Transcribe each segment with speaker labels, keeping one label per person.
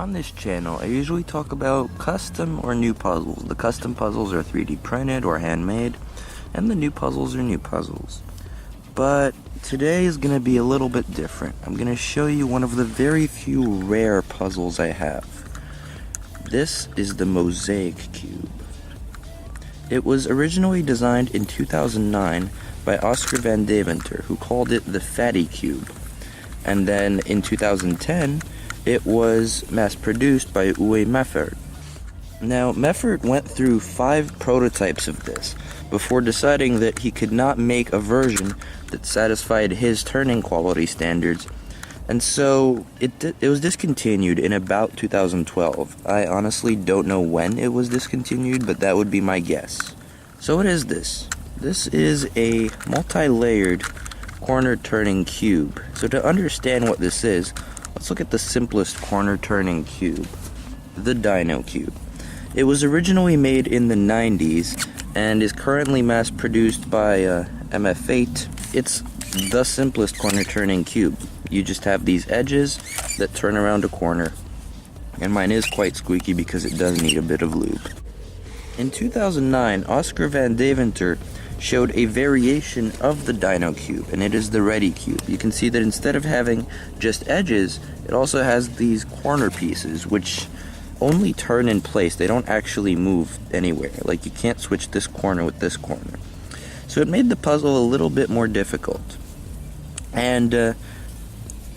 Speaker 1: On this channel, I usually talk about custom or new puzzles. The custom puzzles are 3D printed or handmade, and the new puzzles are new puzzles. But today is going to be a little bit different. I'm going to show you one of the very few rare puzzles I have. This is the Mosaic Cube. It was originally designed in 2009 by Oskar van Deventer, who called it the Fadi Cube. And then in 2010, it was mass-produced by Meffert. Now, Meffert went through 5 prototypes of this before deciding that he could not make a version that satisfied his turning quality standards, and so it was discontinued in about 2012. I honestly don't know when it was discontinued, but that would be my guess. So what is this? This is a multi-layered corner turning cube. So to understand what this is, let's look at the simplest corner turning cube, the Dino Cube. It was originally made in the 90s and is currently mass produced by Meffert. It's the simplest corner turning cube. You just have these edges that turn around a corner, and mine is quite squeaky because it does need a bit of lube. In 2009, Oskar van Deventer showed a variation of the Dino Cube, and it is the Redi Cube. You can see that instead of having just edges, it also has these corner pieces, which only turn in place. They don't actually move anywhere. Like, you can't switch this corner with this corner. So it made the puzzle a little bit more difficult. And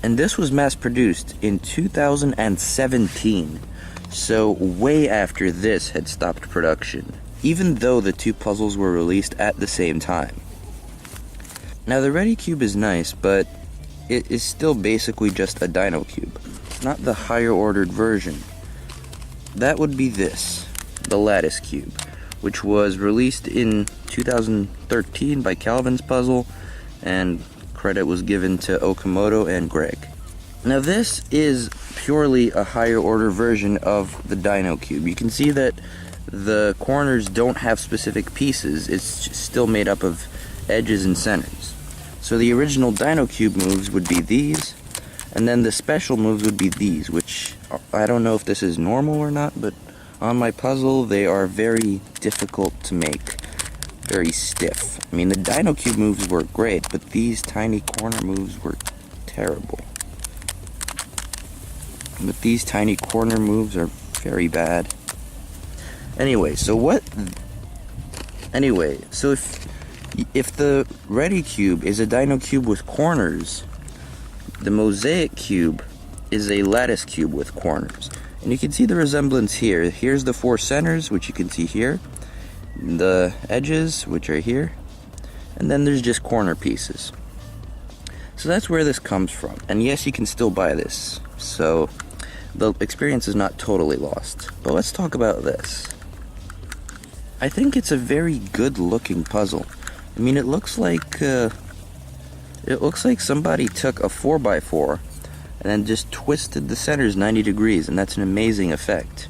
Speaker 1: this was mass-produced in 2017, so way after this had stopped production, even though the 2 puzzles were released at the same time. Now, the Redi Cube is nice, but it is still basically just a Dino Cube. It's not the higher ordered version. That would be this, the Lattice Cube, which was released in 2013 by Calvin's Puzzle, and credit was given to Okamoto and Greg. Now, this is purely a higher order version of the Dino Cube. You can see that the corners don't have specific pieces. It's still made up of edges and centers. So the original Dino Cube moves would be these, and then the special moves would be these, which I don't know if this is normal or not, but on my puzzle they are very difficult to make, very stiff. I mean, the Dino Cube moves were great, but these tiny corner moves were terrible. But these tiny corner moves are very bad. Anyway, so if the Redi Cube is a Dino Cube with corners, the Mosaic Cube is a Lattice Cube with corners. And you can see the resemblance here. Here's the 4 centers, which you can see here. The edges, which are here. And then there's just corner pieces. So that's where this comes from. And yes, you can still buy this. So the experience is not totally lost. But let's talk about this. I think it's a very good looking puzzle. I mean, it looks like somebody took a 4x4 and then just twisted the centers 90 degrees, and that's an amazing effect.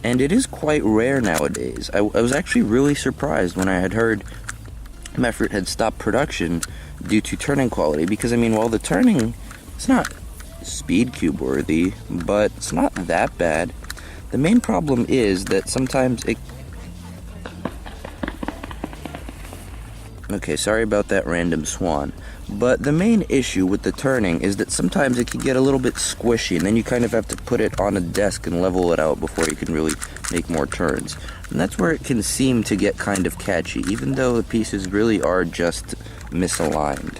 Speaker 1: And it is quite rare nowadays. I was actually really surprised when I had heard Meffert had stopped production due to turning quality, because I mean, while the turning, it's not speed cube worthy, but it's not that bad. The main problem is that sometimes it... Okay, sorry about that random swan. But the main issue with the turning is that sometimes it can get a little bit squishy, and then you kind of have to put it on a desk and level it out before you can really make more turns. And that's where it can seem to get kind of catchy, even though the pieces really are just misaligned.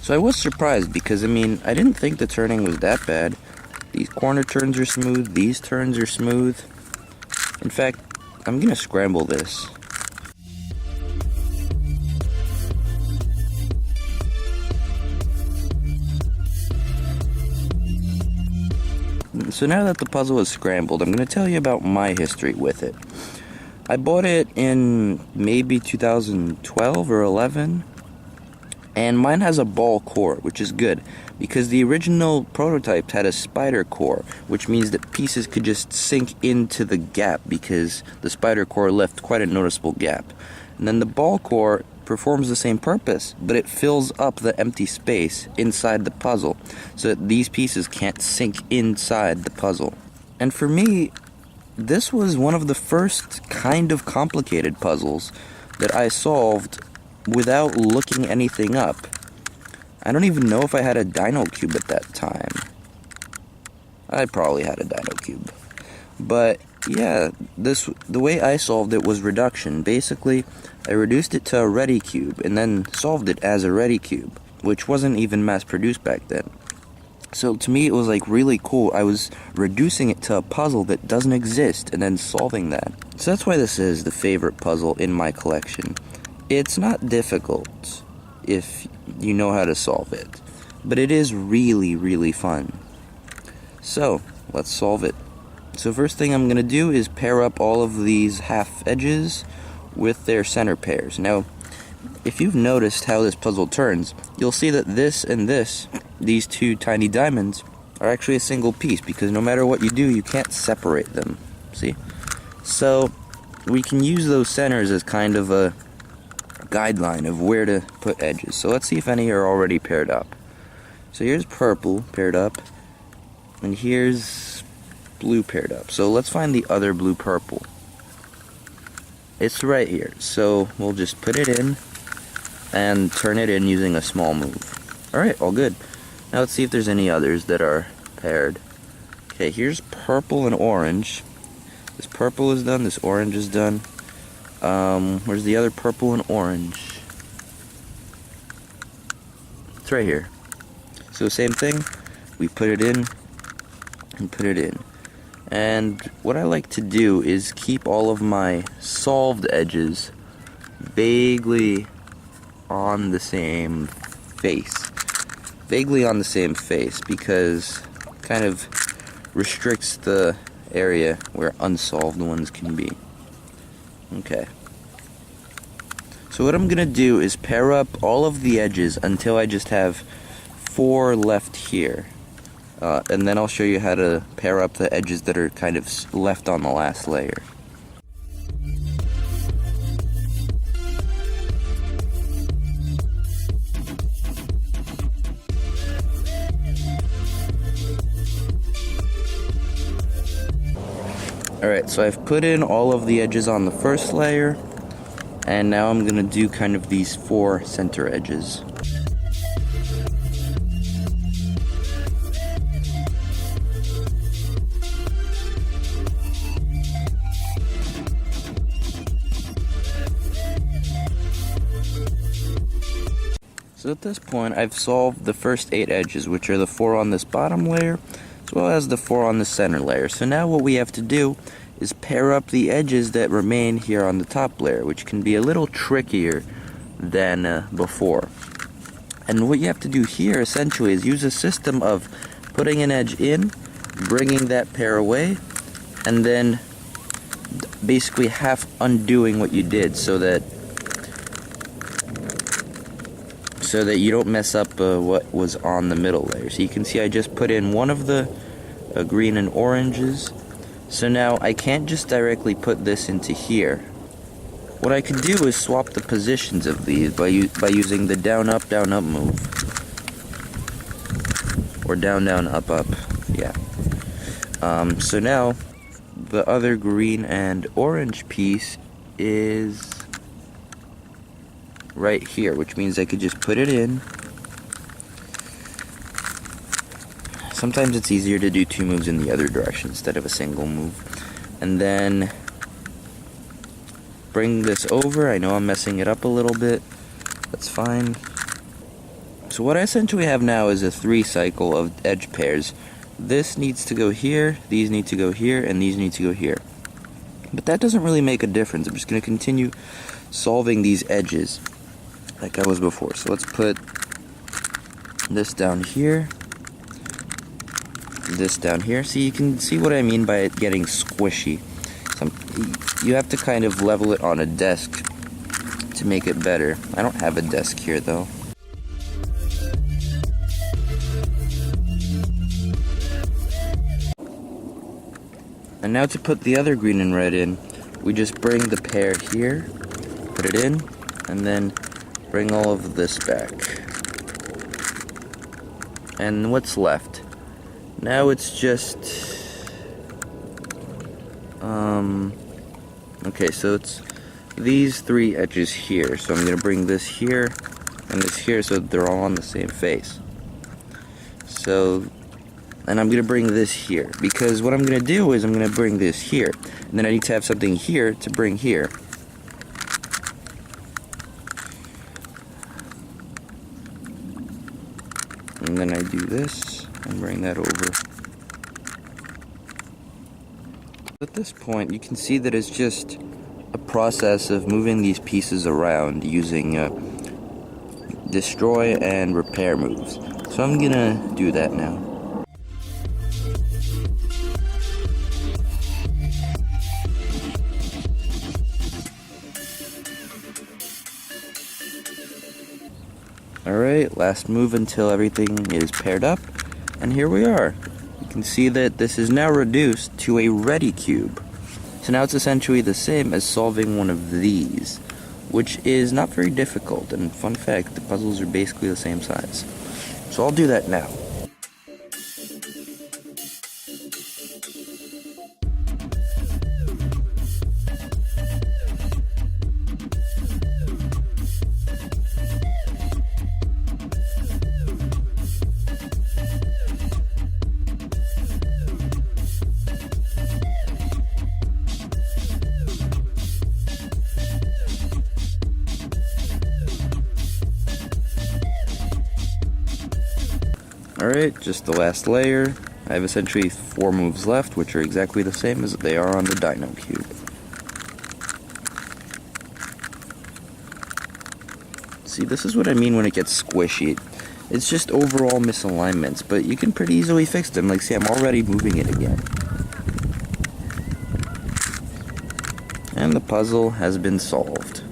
Speaker 1: So I was surprised because, I mean, I didn't think the turning was that bad. These corner turns are smooth, these turns are smooth. In fact, I'm gonna scramble this. So now that the puzzle is scrambled, I'm going to tell you about my history with it. I bought it in maybe 2012 or 11, and mine has a ball core, which is good, because the original prototypes had a spider core, which means that pieces could just sink into the gap, because the spider core left quite a noticeable gap. And then the ball core performs the same purpose, but it fills up the empty space inside the puzzle so that these pieces can't sink inside the puzzle. And for me, this was one of the first kind of complicated puzzles that I solved without looking anything up. I don't even know if I had a Dino Cube at that time. I probably had a Dino Cube. But yeah, the way I solved it was reduction. Basically, I reduced it to a Redi Cube and then solved it as a Redi Cube, which wasn't even mass produced back then. So to me it was like really cool. I was reducing it to a puzzle that doesn't exist and then solving that. So that's why this is the favorite puzzle in my collection. It's not difficult if you know how to solve it, but it is really, really fun. So let's solve it. So first thing I'm going to do is pair up all of these half edges with their center pairs. Now, if you've noticed how this puzzle turns, you'll see that this and this, these two tiny diamonds, are actually a single piece, because no matter what you do, you can't separate them. See? So we can use those centers as kind of a guideline of where to put edges. So let's see if any are already paired up. So here's purple paired up, and here's blue paired up. So let's find the other blue purple. It's right here. So we'll just put it in and turn it in using a small move. Alright, all good. Now let's see if there's any others that are paired. Okay, here's purple and orange. This purple is done, this orange is done. Where's the other purple and orange? It's right here. So same thing, we put it in and put it in. And what I like to do is keep all of my solved edges vaguely on the same face. Vaguely on the same face, because it kind of restricts the area where unsolved ones can be. Okay. So what I'm gonna do is pair up all of the edges until I just have 4 left here. And then I'll show you how to pair up the edges that are kind of left on the last layer. Alright, so I've put in all of the edges on the first layer, and now I'm going to do kind of these 4 center edges. So at this point, I've solved the first 8 edges, which are the 4 on this bottom layer, as well as the 4 on the center layer. So now what we have to do is pair up the edges that remain here on the top layer, which can be a little trickier than before. And what you have to do here, essentially, is use a system of putting an edge in, bringing that pair away, and then basically half undoing what you did so that you don't mess up what was on the middle layer. So you can see I just put in one of the green and oranges. So now I can't just directly put this into here. What I can do is swap the positions of these by using the down up move. Or down up, yeah. So now the other green and orange piece is right here, which means I could just put it in. Sometimes it's easier to do 2 moves in the other direction instead of a single move. And then bring this over. I know I'm messing it up a little bit. That's fine. So what I essentially have now is a 3 cycle of edge pairs. This needs to go here, these need to go here, and these need to go here. But that doesn't really make a difference. I'm just going to continue solving these edges like I was before. So let's put this down here, this down here. So you can see what I mean by it getting squishy. You have to kind of level it on a desk to make it better. I don't have a desk here though. And now to put the other green and red in, we just bring the pair here, put it in, and then bring all of this back. And what's left? Now it's just, okay, so it's these three edges here. So I'm gonna bring this here and this here so that they're all on the same face. So, and I'm gonna bring this here, because what I'm gonna do is I'm gonna bring this here, and then I need to have something here to bring here. And then I do this and bring that over. At this point, you can see that it's just a process of moving these pieces around using destroy and repair moves. So I'm gonna do that now. Alright, last move until everything is paired up, and here we are. You can see that this is now reduced to a Redi Cube. So now it's essentially the same as solving one of these, which is not very difficult, and fun fact, the puzzles are basically the same size. So I'll do that now. Alright, just the last layer. I have essentially 4 moves left, which are exactly the same as they are on the Dino Cube. See, this is what I mean when it gets squishy. It's just overall misalignments, but you can pretty easily fix them. Like, see, I'm already moving it again. And the puzzle has been solved.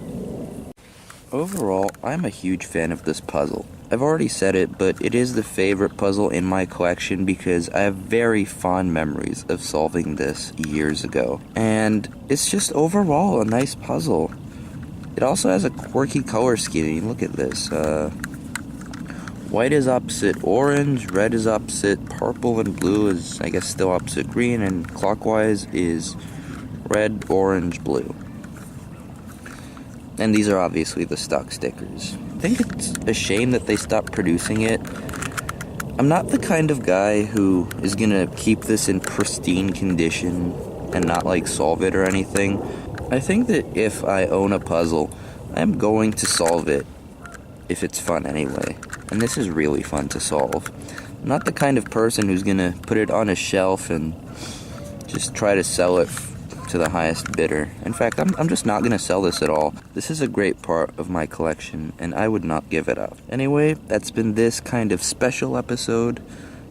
Speaker 1: Overall, I'm a huge fan of this puzzle. I've already said it, but it is the favorite puzzle in my collection because I have very fond memories of solving this years ago. And it's just overall a nice puzzle. It also has a quirky color scheme. Look at this. White is opposite orange, red is opposite purple, and blue is, I guess, still opposite green, and clockwise is red, orange, blue. And these are obviously the stock stickers. I think it's a shame that they stopped producing it. I'm not the kind of guy who is gonna keep this in pristine condition and not like solve it or anything. I think that if I own a puzzle, I'm going to solve it if it's fun anyway. And this is really fun to solve. I'm not the kind of person who's gonna put it on a shelf and just try to sell it to the highest bidder. In fact, I'm just not gonna sell this at all. This is a great part of my collection, and I would not give it up. Anyway, that's been this kind of special episode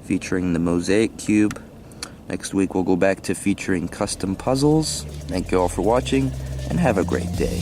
Speaker 1: featuring the Mosaic Cube. Next week we'll go back to featuring custom puzzles. Thank you all for watching, and have a great day.